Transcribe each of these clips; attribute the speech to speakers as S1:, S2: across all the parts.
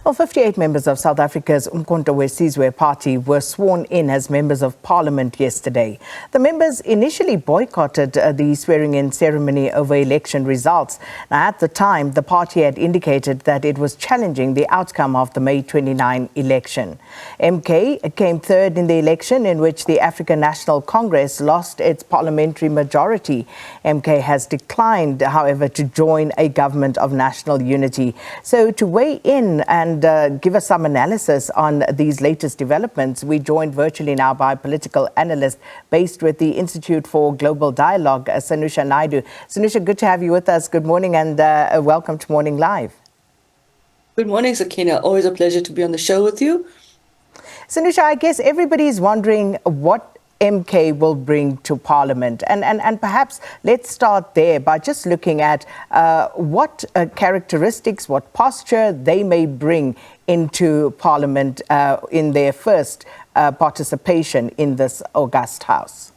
S1: Well, 58 members of South Africa's uMkhonto Sizwe party were sworn in as members of parliament yesterday. The members initially boycotted the swearing-in ceremony over election results. Now, at the time, the party had indicated that it was challenging the outcome of the May 29 election. MK came third in the election in which the African National Congress lost its parliamentary majority. MK has declined, however, to join a government of national unity. So to weigh in and give us some analysis on these latest developments, we joined virtually now by political analyst based with the Institute for Global Dialogue, Sanusha Naidu. Sanusha, good to have you with us. Good morning and welcome to Morning Live.
S2: Good morning, Sakina. Always a pleasure to be on the show with you.
S1: Sanusha, I guess everybody's wondering what MK will bring to Parliament. And perhaps let's start there by just looking at what characteristics, what posture they may bring into Parliament in their first participation in this august House.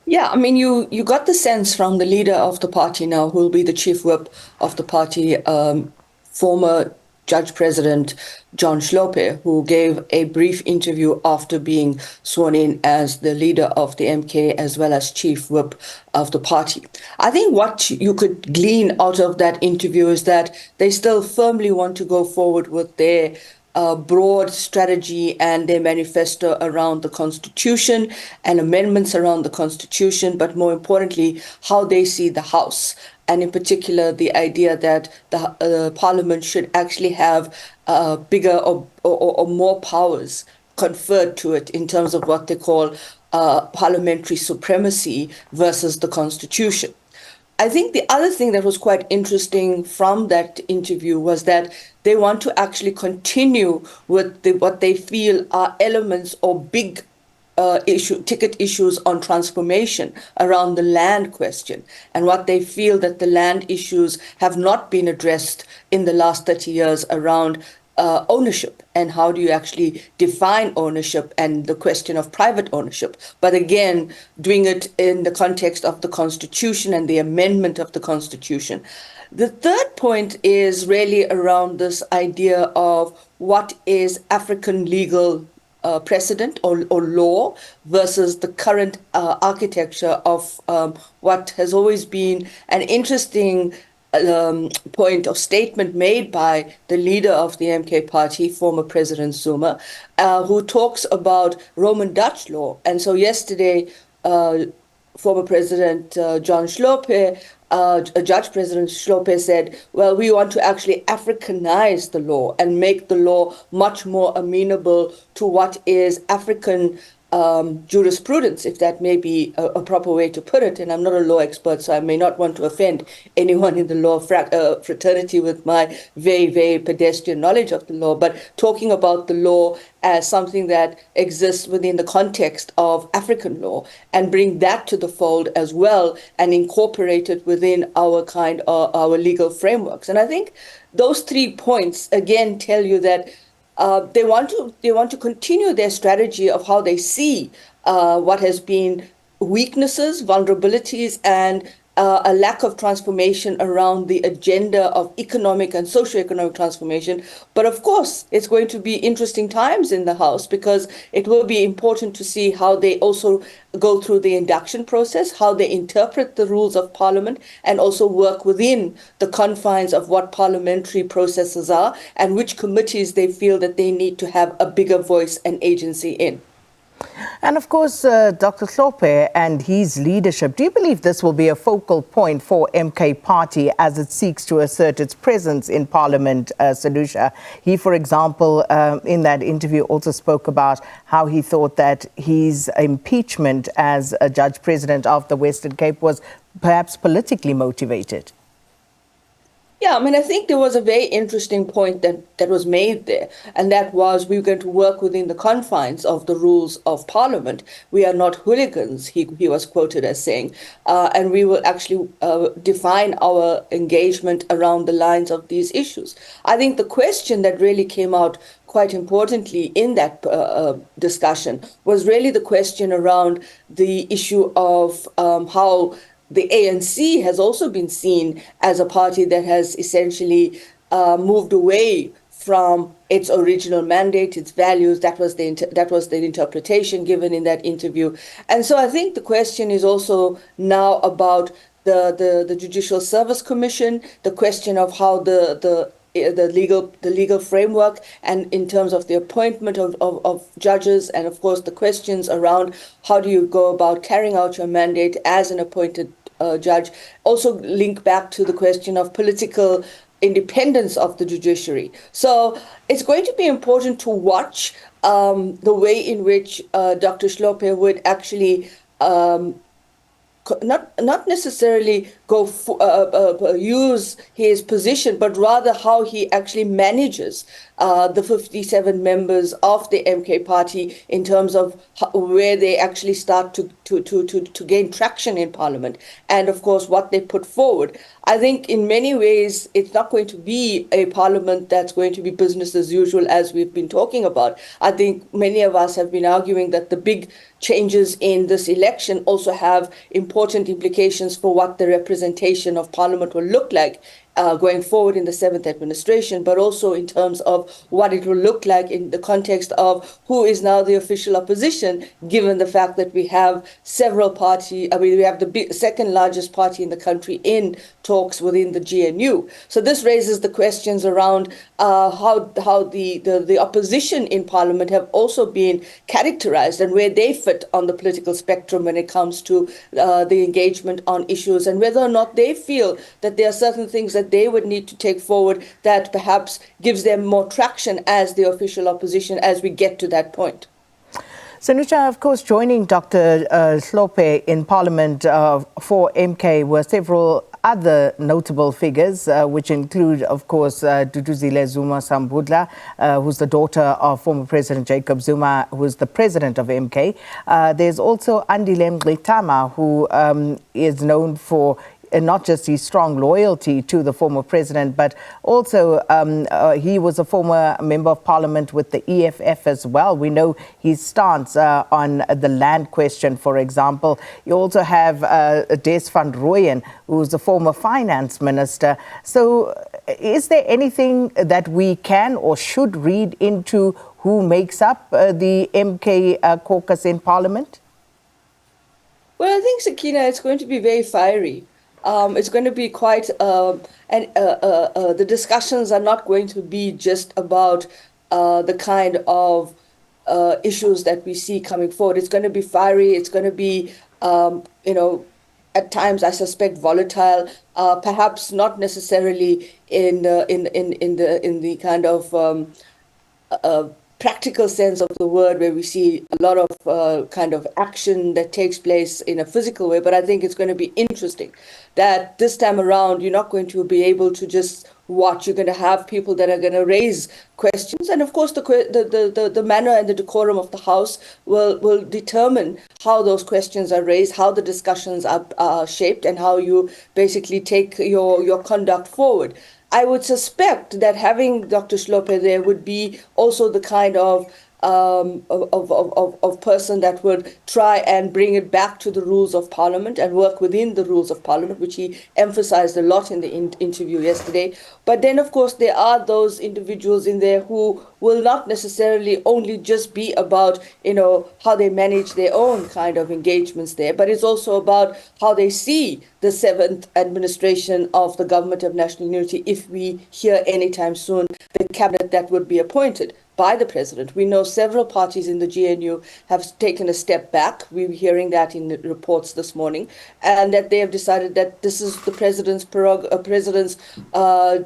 S2: Yeah, I mean, you got the sense from the leader of the party now, who will be the chief whip of the party, former Judge President John Shlope, who gave a brief interview after being sworn in as the leader of the MK as well as chief whip of the party. I think what you could glean out of that interview is that they still firmly want to go forward with their broad strategy and their manifesto around the Constitution and amendments around the Constitution, but more importantly, how they see the House. And in particular, the idea that the Parliament should actually have bigger or more powers conferred to it in terms of what they call parliamentary supremacy versus the Constitution. I think the other thing that was quite interesting from that interview was that they want to actually continue with what they feel are elements or big ticket issues on transformation around the land question, and what they feel that the land issues have not been addressed in the last 30 years around ownership, and how do you actually define ownership and the question of private ownership, but again doing it in the context of the Constitution and the amendment of the Constitution. The third point is really around this idea of what is African legal precedent or law versus the current architecture of what has always been an interesting point or statement made by the leader of the MK party, former President Zuma, who talks about Roman Dutch law. And so yesterday, former President John Shlope, Judge President Shlope said, well, we want to actually Africanize the law and make the law much more amenable to what is African jurisprudence, if that may be a proper way to put it. And I'm not a law expert, so I may not want to offend anyone in the law fraternity with my very, very pedestrian knowledge of the law. But talking about the law as something that exists within the context of African law and bring that to the fold as well and incorporate it within our our legal frameworks. And I think those 3 points again tell you that they want to continue their strategy of how they see what has been weaknesses, vulnerabilities, and a lack of transformation around the agenda of economic and socioeconomic transformation. But of course, it's going to be interesting times in the House, because it will be important to see how they also go through the induction process, how they interpret the rules of Parliament, and also work within the confines of what parliamentary processes are and which committees they feel that they need to have a bigger voice and agency in.
S1: And of course, Dr. Shlope and his leadership, do you believe this will be a focal point for MK party as it seeks to assert its presence in Parliament, Sanusha? He, for example, in that interview also spoke about how he thought that his impeachment as a Judge President of the Western Cape was perhaps politically motivated.
S2: Yeah, I mean, I think there was a very interesting point that was made there, and that was we were going to work within the confines of the rules of Parliament. We are not hooligans, he was quoted as saying, and we will actually define our engagement around the lines of these issues. I think the question that really came out quite importantly in that discussion was really the question around the issue of how the ANC has also been seen as a party that has essentially moved away from its original mandate, its values. That was the interpretation given in that interview. And so I think the question is also now about the Judicial Service Commission, the question of how the legal framework, and in terms of the appointment of judges, and of course the questions around how do you go about carrying out your mandate as an appointed judge, also link back to the question of political independence of the judiciary. So it's going to be important to watch the way in which Dr. Shlope would actually not necessarily use his position, but rather how he actually manages the 57 members of the MK party in terms of where they actually start to gain traction in parliament, and of course what they put forward. I think in many ways it's not going to be a parliament that's going to be business as usual, as we've been talking about. I think many of us have been arguing that the big changes in this election also have important implications for what the representation of parliament will look like going forward in the seventh administration, but also in terms of what it will look like in the context of who is now the official opposition, given the fact that we have several parties. I mean, we have the second largest party in the country in talks within the GNU. So this raises the questions around how the opposition in parliament have also been characterized and where they fit on the political spectrum when it comes to the engagement on issues, and whether or not they feel that there are certain things that they would need to take forward that perhaps gives them more traction as the official opposition as we get to that point.
S1: Sanusha, of course, joining Dr. Shlope in Parliament for MK were several other notable figures, which include, of course, Duduzile Zuma Sambudla, who's the daughter of former President Jacob Zuma, who's the president of MK. There's also Andile Mngxitama, who is known for not just his strong loyalty to the former president, but also he was a former member of parliament with the EFF as well. We know his stance on the land question, for example. You also have Des van Rooyen, who's the former finance minister. So is there anything that we can or should read into who makes up the MK caucus in parliament?
S2: Well, I think, Sakina, it's going to be very fiery. It's going to be quite, the discussions are not going to be just about the kind of issues that we see coming forward. It's going to be fiery. It's going to be, at times I suspect volatile. Perhaps not necessarily in the kind of practical sense of the word, where we see a lot of kind of action that takes place in a physical way. But I think it's going to be interesting that this time around, you're not going to be able to just watch. You're going to have people that are going to raise questions. And of course, the manner and the decorum of the House will determine how those questions are raised, how the discussions are shaped, and how you basically take your conduct forward. I would suspect that having Dr. Shlope there would be also the kind of person that would try and bring it back to the rules of parliament and work within the rules of parliament, which he emphasized a lot in the interview yesterday. But then, of course, there are those individuals in there who will not necessarily only just be about, how they manage their own kind of engagements there, but it's also about how they see the seventh administration of the government of national unity, if we hear anytime soon the cabinet that would be appointed by the president. We know several parties in the GNU have taken a step back. We were hearing that in the reports this morning, and that they have decided that this is the president's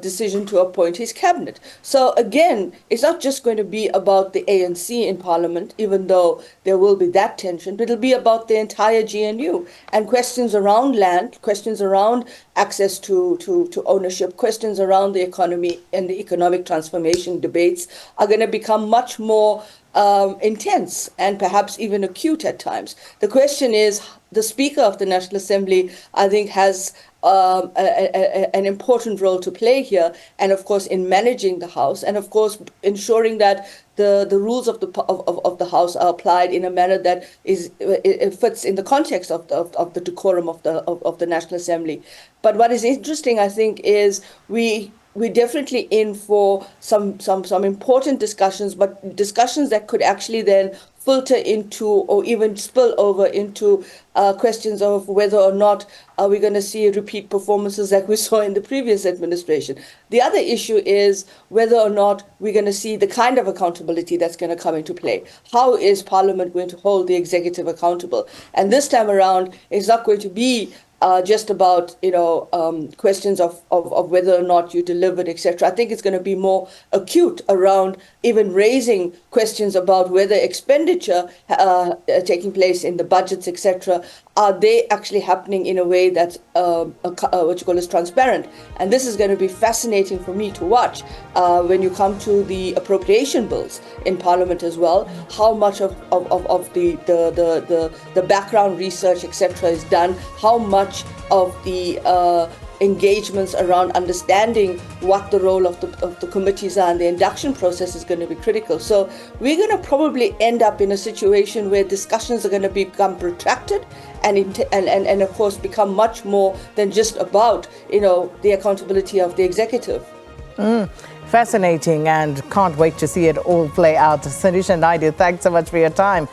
S2: decision to appoint his cabinet. So again, it's not just going to be about the ANC in parliament, even though there will be that tension, but it'll be about the entire GNU, and questions around land, questions around access to ownership, questions around the economy and the economic transformation debates are going to become much more intense and perhaps even acute at times. The question is, the Speaker of the National Assembly, I think, has an important role to play here, and of course in managing the House, and of course ensuring that the rules of the House are applied in a manner that it fits in the context of the decorum of the National Assembly. But what is interesting, I think, is we we're definitely in for some important discussions, but discussions that could actually then filter into or even spill over into questions of whether or not are we going to see repeat performances like we saw in the previous administration. The other issue is whether or not we're going to see the kind of accountability that's going to come into play. How is Parliament going to hold the executive accountable? And this time around, it's not going to be just about questions of whether or not you delivered, etc. I think it's going to be more acute around even raising questions about whether expenditure taking place in the budgets, etc. Are they actually happening in a way that's transparent? And this is going to be fascinating for me to watch when you come to the appropriation bills in Parliament as well. How much of the background research, etc., is done? How much of the engagements around understanding what the role of the committees are, and the induction process is going to be critical. So we're going to probably end up in a situation where discussions are going to become protracted and of course become much more than just about the accountability of the executive.
S1: Fascinating, and can't wait to see it all play out. Sanusha Naidu, thanks so much for your time.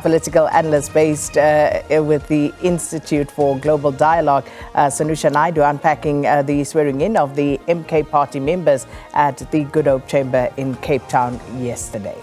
S1: Political analyst based with the Institute for Global Dialogue. Sanusha Naidu unpacking the swearing in of the MK party members at the Good Hope Chamber in Cape Town yesterday.